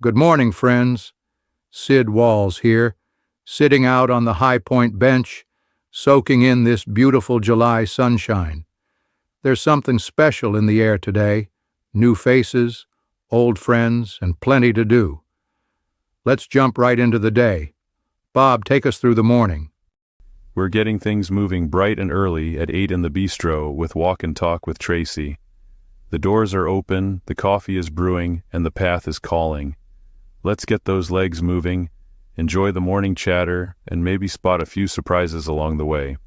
Good morning, friends. Sid Walls here, sitting out on the HIGHPOINT bench, soaking in this beautiful July sunshine. There's something special in the air today, new faces, old friends, and plenty to do. Let's jump right into the day. Bob, take us through the morning. We're getting things moving bright and early at 8 in the bistro with Walk and Talk with Tracy. The doors are open, the coffee is brewing, and the path is calling. Let's get those legs moving, enjoy the morning chatter, and maybe spot a few surprises along the way.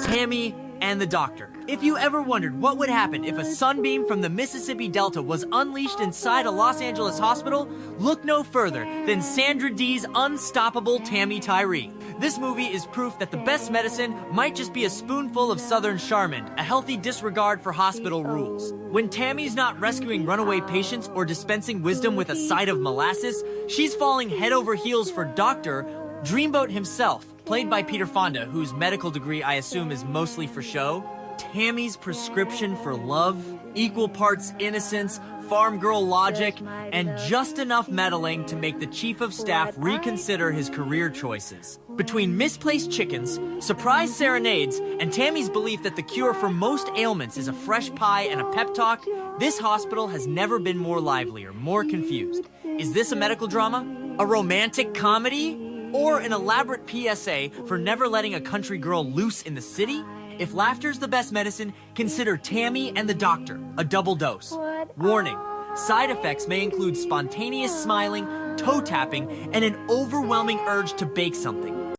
Tammy and the Doctor. If you ever wondered what would happen if a sunbeam from the Mississippi Delta was unleashed inside a Los Angeles hospital, look no further than Sandra Dee's unstoppable Tammy Tyree. This movie is proof that the best medicine might just be a spoonful of Southern Charmin, a healthy disregard for hospital rules. When Tammy's not rescuing runaway patients or dispensing wisdom with a side of molasses, she's falling head over heels for Dr. Dreamboat himself, played by Peter Fonda, whose medical degree I assume is mostly for show. Tammy's prescription for love, equal parts innocence, farm girl logic, and just enough meddling to make the chief of staff reconsider his career choices. Between misplaced chickens, surprise serenades, and Tammy's belief that the cure for most ailments is a fresh pie and a pep talk, this hospital has never been more lively or more confused. Is this a medical drama? A romantic comedy? Or an elaborate PSA for never letting a country girl loose in the city? If laughter's the best medicine, consider Tammy and the Doctor, a double dose. Warning, side effects may include spontaneous smiling, toe tapping, and an overwhelming urge to bake something.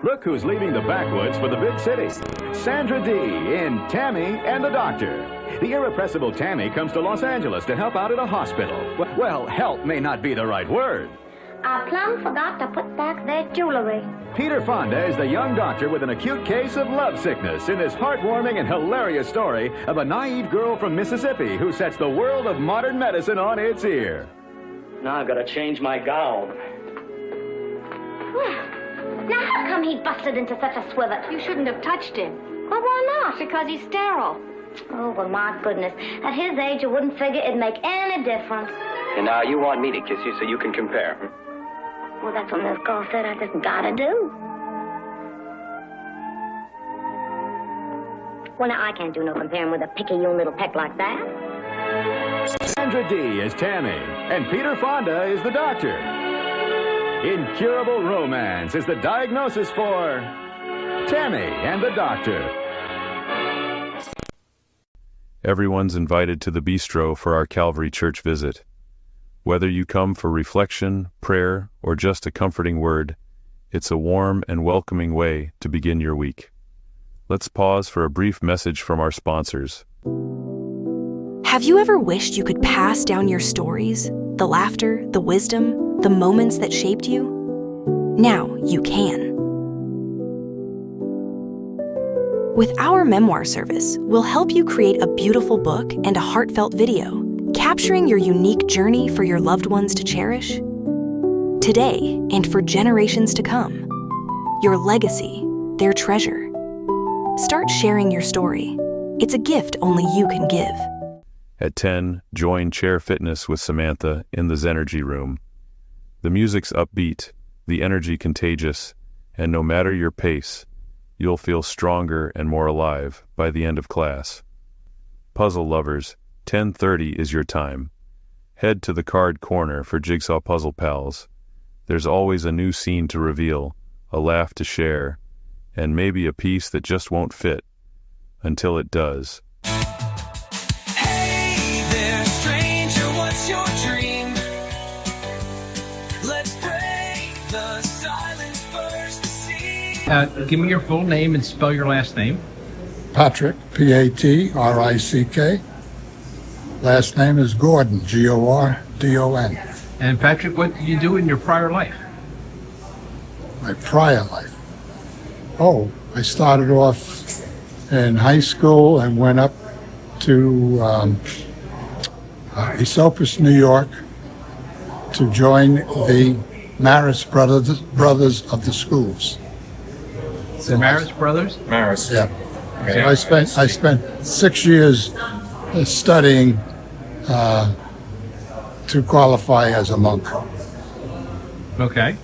Look who's leaving the backwoods for the big city. Sandra Dee in Tammy and the Doctor. The irrepressible Tammy comes to Los Angeles to help out at a hospital. Well, help may not be the right word. I plumb forgot to put back their jewelry. Peter Fonda is the young doctor with an acute case of lovesickness in this heartwarming and hilarious story of a naive girl from Mississippi who sets the world of modern medicine on its ear. Now I've got to change my gown. Well, now how come he busted into such a swivet? You shouldn't have touched him. Well, why not? Because he's sterile. Oh, well, my goodness. At his age, you wouldn't figure it'd make any difference. And now you want me to kiss you so you can compare. Well, that's what Miss Cole said I just gotta do. Well, now, I can't do no comparing with a picayune little peck like that. Sandra Dee is Tammy, and Peter Fonda is the doctor. Incurable romance is the diagnosis for Tammy and the Doctor. Everyone's invited to the bistro for our Calvary Church visit. Whether you come for reflection, prayer, or just a comforting word, it's a warm and welcoming way to begin your week. Let's pause for a brief message from our sponsors. Have you ever wished you could pass down your stories, the laughter, the wisdom, the moments that shaped you? Now you can. With our memoir service, we'll help you create a beautiful book and a heartfelt video, capturing your unique journey for your loved ones to cherish today and for generations to come. Your legacy, their treasure. Start sharing your story. It's a gift only you can give. At 10, join Chair Fitness with Samantha in the Zenergy Room. The music's upbeat, the energy contagious, and no matter your pace, you'll feel stronger and more alive by the end of class. Puzzle lovers, 10:30 is your time. Head to the card corner for Jigsaw Puzzle Pals. There's always a new scene to reveal, a laugh to share, and maybe a piece that just won't fit until it does. Hey there, stranger, what's your dream? Let's break the silence first to see. Give me your full name and spell your last name. Patrick, Patrick. Last name is Gordon, Gordon. And Patrick, what did you do in your prior life? My prior life. Oh, I started off in high school and went up to Esopus, New York, to join the Marist Brothers of the schools. So The Maris brothers? Maris. Yeah. Okay. So I spent 6 years studying to qualify as a monk. Okay.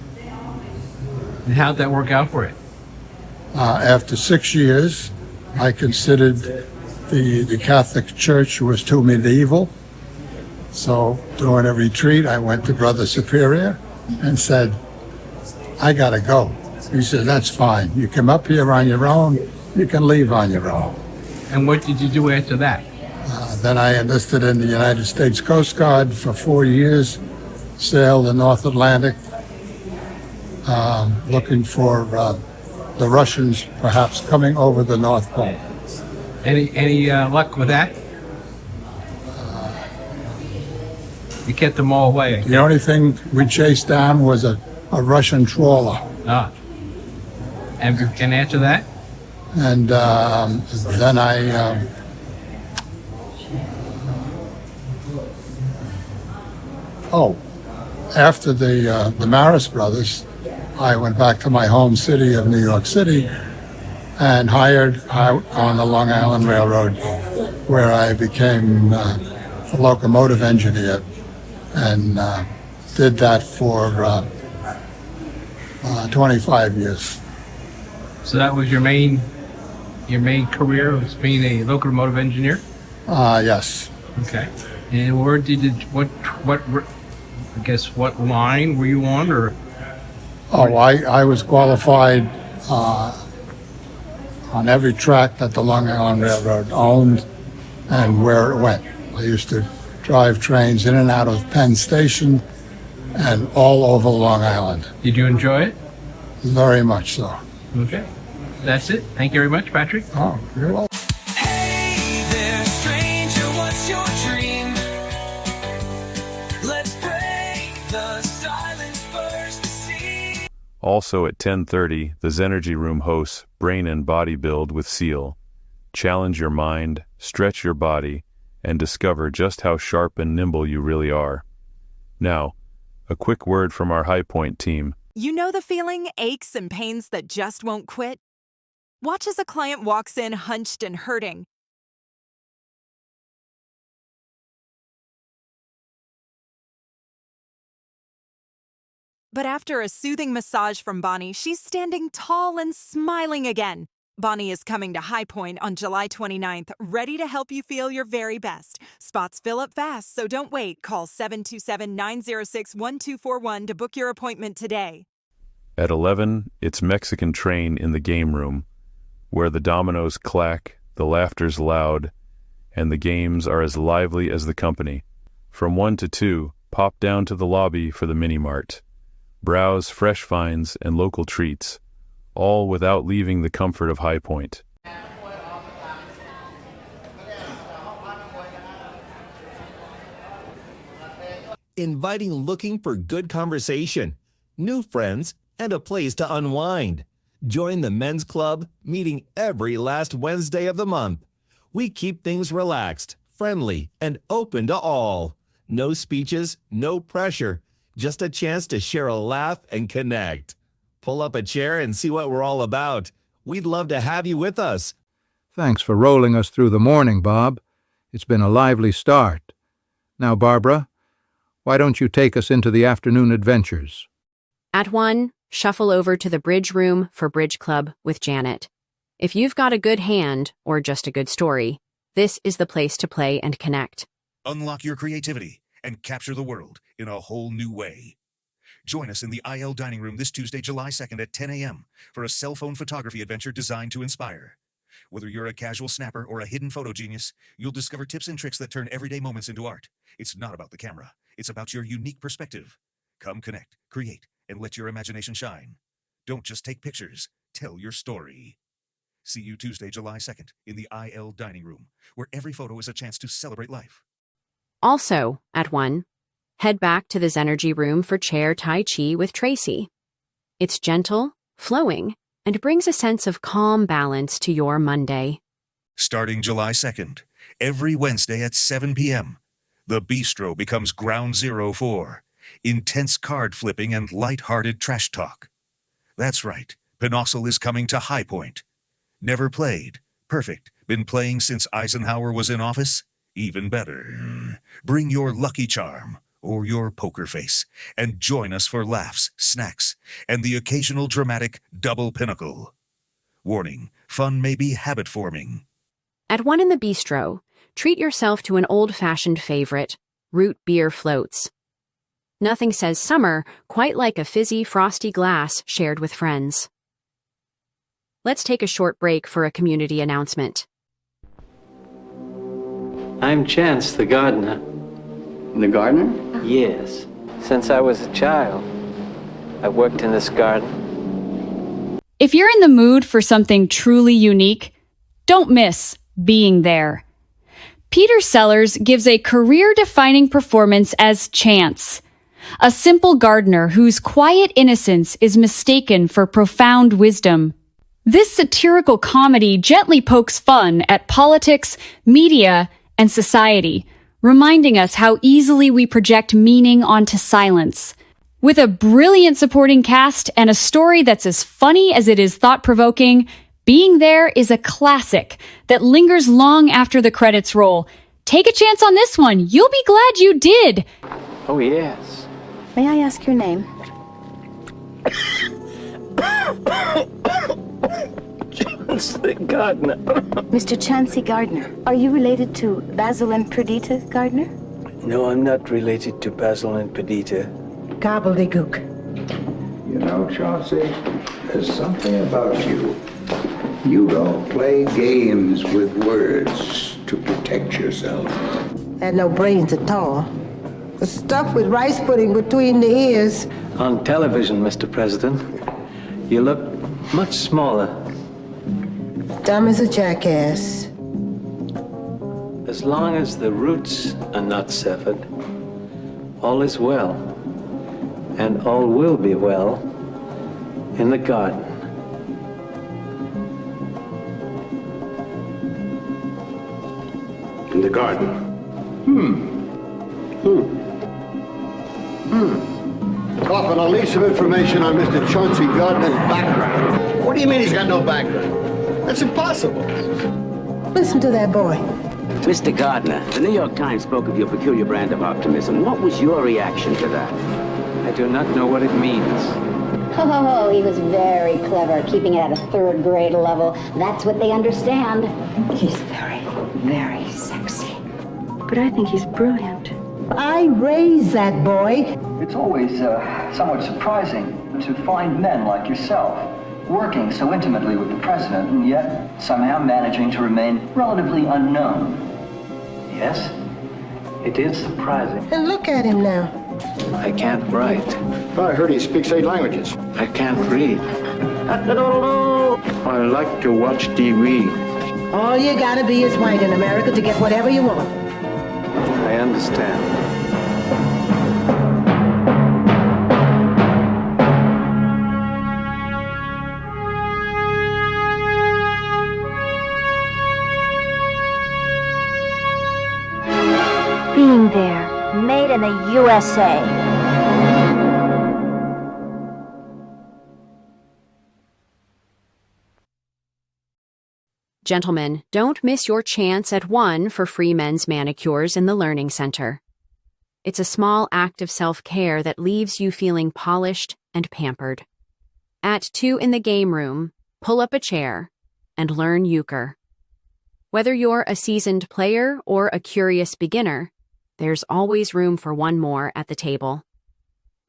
And how'd that work out for you? After 6 years, I considered the Catholic Church was too medieval. So during a retreat, I went to Brother Superior and said, I gotta go. He said, that's fine. You come up here on your own, you can leave on your own. And what did you do after that? Then I enlisted in the United States Coast Guard for 4 years, sailed the North Atlantic, looking for the Russians perhaps coming over the North Pole. Any luck with that? You kept them all away. The only thing we chased down was a Russian trawler. Ah. And after that? And then I after the Maris brothers, I went back to my home city of New York City and hired out on the Long Island Railroad, where I became a locomotive engineer, and did that for 25 years. So that was your main career, was being a locomotive engineer? Yes. Okay. And where did you, what line were you on, or? Oh, I was qualified on every track that the Long Island Railroad owned and where it went. I used to drive trains in and out of Penn Station and all over Long Island. Did you enjoy it? Very much so. Okay. That's it. Thank you very much, Patrick. Oh, you're welcome. Hey there, stranger, what's your dream? Let's break the silence first to see. Also at 10:30, the Zenergy Room hosts Brain and Body Build with Seal. Challenge your mind, stretch your body, and discover just how sharp and nimble you really are. Now, a quick word from our HIGHPOINT team. You know the feeling, aches and pains that just won't quit? Watch as a client walks in hunched and hurting. But after a soothing massage from Bonnie, she's standing tall and smiling again. Bonnie is coming to HIGHPOINT on July 29th, ready to help you feel your very best. Spots fill up fast, so don't wait. Call 727-906-1241 to book your appointment today. At 11, it's Mexican Train in the game room, where the dominoes clack, the laughter's loud, and the games are as lively as the company. From 1 to 2, pop down to the lobby for the mini-mart. Browse fresh finds and local treats, all without leaving the comfort of HIGHPOINT. Inviting looking for good conversation, new friends, and a place to unwind. Join the Men's Club, meeting every last Wednesday of the month. We keep things relaxed, friendly, and open to all. No speeches, no pressure, just a chance to share a laugh and connect. Pull up a chair and see what we're all about. We'd love to have you with us. Thanks for rolling us through the morning, Bob. It's been a lively start. Now, Barbara, why don't you take us into the afternoon adventures? At 1, shuffle over to the bridge room for Bridge Club with Janet. If you've got a good hand, or just a good story, this is the place to play and connect. Unlock your creativity and capture the world in a whole new way. Join us in the IL Dining Room this Tuesday, July 2nd at 10 a.m. for a cell phone photography adventure designed to inspire. Whether you're a casual snapper or a hidden photo genius, you'll discover tips and tricks that turn everyday moments into art. It's not about the camera. It's about your unique perspective. Come connect, create, and let your imagination shine. Don't just take pictures. Tell your story. See you Tuesday, July 2nd in the IL Dining Room, where every photo is a chance to celebrate life. Also, at 1, head back to the Zenergy Room for Chair Tai Chi with Tracy. It's gentle, flowing, and brings a sense of calm balance to your Monday. Starting July 2nd, every Wednesday at 7 p.m., the Bistro becomes ground zero for intense card flipping and light-hearted trash talk. That's right, Pinossel is coming to High Point. Never played. Perfect. Been playing since Eisenhower was in office? Even better. Bring your lucky charm or your poker face and join us for laughs, snacks, and the occasional dramatic double pinnacle. Warning, fun may be habit-forming. At One in the Bistro, treat yourself to an old-fashioned favorite, root beer floats. Nothing says summer quite like a fizzy, frosty glass shared with friends. Let's take a short break for a community announcement. I'm Chance, the gardener. The gardener? Yes. Since I was a child, I've worked in this garden. If you're in the mood for something truly unique, don't miss Being There. Peter Sellers gives a career-defining performance as Chance, a simple gardener whose quiet innocence is mistaken for profound wisdom. This satirical comedy gently pokes fun at politics, media, and society, reminding us how easily we project meaning onto silence. With a brilliant supporting cast and a story that's as funny as it is thought-provoking, Being There is a classic that lingers long after the credits roll. Take a chance on this one. You'll be glad you did. Oh, yes. May I ask your name? Chancey Gardner. Mr. Chancey Gardner. Are you related to Basil and Perdita Gardner? No, I'm not related to Basil and Perdita. Gobbledygook. You know, Chauncey, there's something about you. You don't play games with words to protect yourself. Had no brains at all. The stuff with rice pudding between the ears. On television, Mr. President, you look much smaller. Dumb as a jackass. As long as the roots are not severed, all is well, and all will be well in the garden. In the garden. Coffin, I'll need some information on Mr. Chauncey Gardner's background. What do you mean he's got no background? That's impossible. Listen to that boy. Mr. Gardner, the New York Times spoke of your peculiar brand of optimism. What was your reaction to that? I do not know what it means. Oh, he was very clever, keeping it at a third grade level. That's what they understand. He's very, very sexy. But I think he's brilliant. I raised that boy. It's always somewhat surprising to find men like yourself working so intimately with the president and yet somehow managing to remain relatively unknown. Yes, it is surprising. And look at him now. I can't write. I heard he speaks 8 languages. I can't read. I like to watch TV. All you gotta be is white in America to get whatever you want. I understand. Being There, made in the USA. Gentlemen, don't miss your chance at One for free men's manicures in the Learning Center. It's a small act of self-care that leaves you feeling polished and pampered. At 2 in the game room, pull up a chair and learn euchre. Whether you're a seasoned player or a curious beginner, there's always room for one more at the table.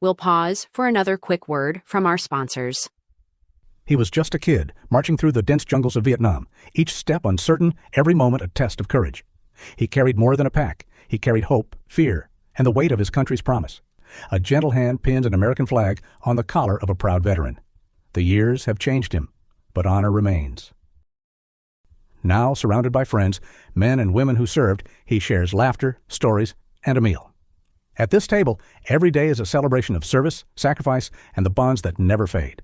We'll pause for another quick word from our sponsors. He was just a kid, marching through the dense jungles of Vietnam, each step uncertain, every moment a test of courage. He carried more than a pack. He carried hope, fear, and the weight of his country's promise. A gentle hand pins an American flag on the collar of a proud veteran. The years have changed him, but honor remains. Now, surrounded by friends, men and women who served, he shares laughter, stories, and a meal. At this table, every day is a celebration of service, sacrifice, and the bonds that never fade.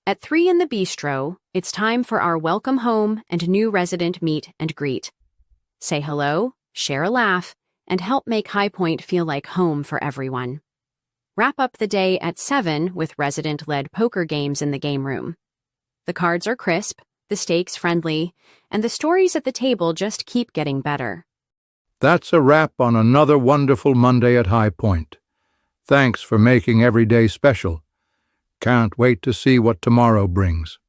At 3 in the Bistro, it's time for our welcome home and new resident meet and greet. Say hello, share a laugh, and help make High Point feel like home for everyone. Wrap up the day at 7 with resident-led poker games in the game room. The cards are crisp, the stakes friendly, and the stories at the table just keep getting better. That's a wrap on another wonderful Monday at High Point. Thanks for making every day special. Can't wait to see what tomorrow brings.